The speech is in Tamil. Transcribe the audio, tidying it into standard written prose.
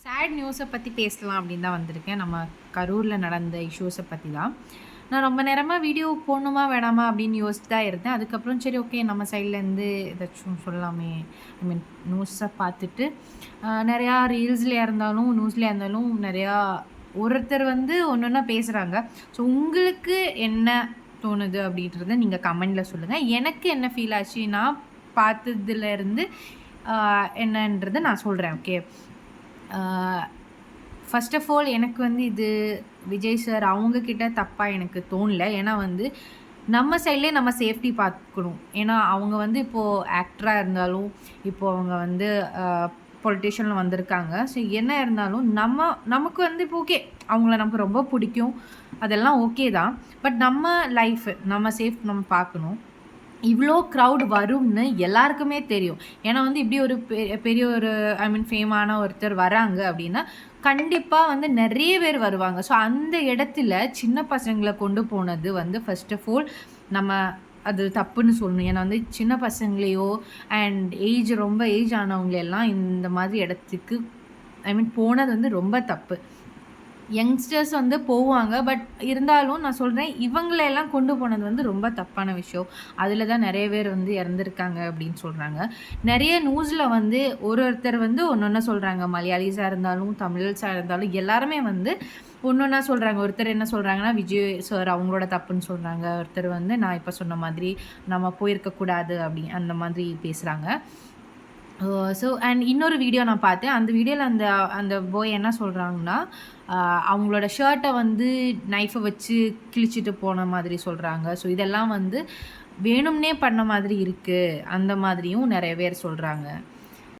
சேட் நியூஸை பற்றி பேசலாம் அப்படின்னு தான் வந்திருக்கேன். நம்ம கரூரில் நடந்த இஷ்யூஸை பற்றி தான். நான் ரொம்ப நேரமாக வீடியோ போடணுமா வேணாமா அப்படின்னு யோசிச்சு தான் இருந்தேன். அதுக்கப்புறம் சரி ஓகே நம்ம சைட்லேருந்து ஏதாச்சும் சொல்லலாமே, ஐ மீன் நியூஸை பார்த்துட்டு நிறையா ரீல்ஸ்லையாக இருந்தாலும் நியூஸ்லையாக இருந்தாலும் நிறையா ஒருத்தர் வந்து ஒன்று ஒன்றா பேசுகிறாங்க. ஸோ உங்களுக்கு என்ன தோணுது அப்படின்றத நீங்கள் கமெண்டில் சொல்லுங்கள். எனக்கு என்ன ஃபீல் ஆச்சு நான் பார்த்ததுலேருந்து என்னன்றதை நான் சொல்கிறேன். ஓகே, ஃபர்ஸ்ட் ஆஃப் ஆல் எனக்கு வந்து இது விஜய் சார் அவங்கக்கிட்ட தப்பாக எனக்கு தோணல. ஏன்னா வந்து நம்ம சைட்லேயே நம்ம சேஃப்டி பார்த்துக்கணும். ஏன்னா அவங்க வந்து இப்போது ஆக்டராக இருந்தாலும் இப்போது அவங்க வந்து பொலிட்டிஷியனில் வந்திருக்காங்க. ஸோ என்ன இருந்தாலும் நமக்கு வந்து இப்போ ஓகே அவங்கள நமக்கு ரொம்ப பிடிக்கும், அதெல்லாம் ஓகே தான். பட் நம்ம லைஃபு நம்ம சேஃப் நம்ம பார்க்கணும். இவ்வளோ க்ரௌட் வரும்னு எல்லாருக்குமே தெரியும். ஏன்னா வந்து இப்படி ஒரு பெரிய ஒரு ஐ மீன் ஃபேமான ஒருத்தர் வராங்க அப்படின்னா கண்டிப்பாக வந்து நிறைய பேர் வருவாங்க. ஸோ அந்த இடத்துல சின்ன பசங்களை கொண்டு போனது வந்து ஃபர்ஸ்ட் ஆஃப் ஆல் நம்ம அது தப்புன்னு சொல்லணும். ஏன்னா வந்து சின்ன பசங்களையோ அண்ட் ரொம்ப ஏஜ் ஆனவங்களெல்லாம் இந்த மாதிரி இடத்துக்கு ஐ மீன் போனது வந்து ரொம்ப தப்பு. யங்ஸ்டர்ஸ் வந்து போவாங்க. பட் இருந்தாலும் நான் சொல்கிறேன், இவங்களெல்லாம் கொண்டு போனது வந்து ரொம்ப தப்பான விஷயம். அதில் தான் நிறைய பேர் வந்து இறந்துருக்காங்க அப்படின்னு சொல்கிறாங்க. நிறைய நியூஸில் வந்து ஒருத்தர் வந்து ஒன்று சொல்கிறாங்க. மலையாளிஸாக இருந்தாலும் தமிழ்ஸாக இருந்தாலும் எல்லாருமே வந்து ஒன்றா சொல்கிறாங்க. ஒருத்தர் என்ன சொல்கிறாங்கன்னா விஜய் சார் அவங்களோட தப்புன்னு சொல்கிறாங்க. ஒருத்தர் வந்து நான் இப்போ சொன்ன மாதிரி நம்ம போயிருக்கக்கூடாது அப்படி அந்த மாதிரி பேசுகிறாங்க. ஸோ அண்ட் இன்னொரு வீடியோ நான் பார்த்தேன். அந்த வீடியோவில் அந்த பாய் என்ன சொல்கிறாங்கன்னா, அவங்களோட ஷர்ட்டை வந்து நைஃபை வச்சு கிழிச்சிட்டு போன மாதிரி சொல்கிறாங்க. ஸோ இதெல்லாம் வந்து வேணும்னே பண்ண மாதிரி இருக்குது, அந்த மாதிரியும் நிறைய பேர் சொல்கிறாங்க.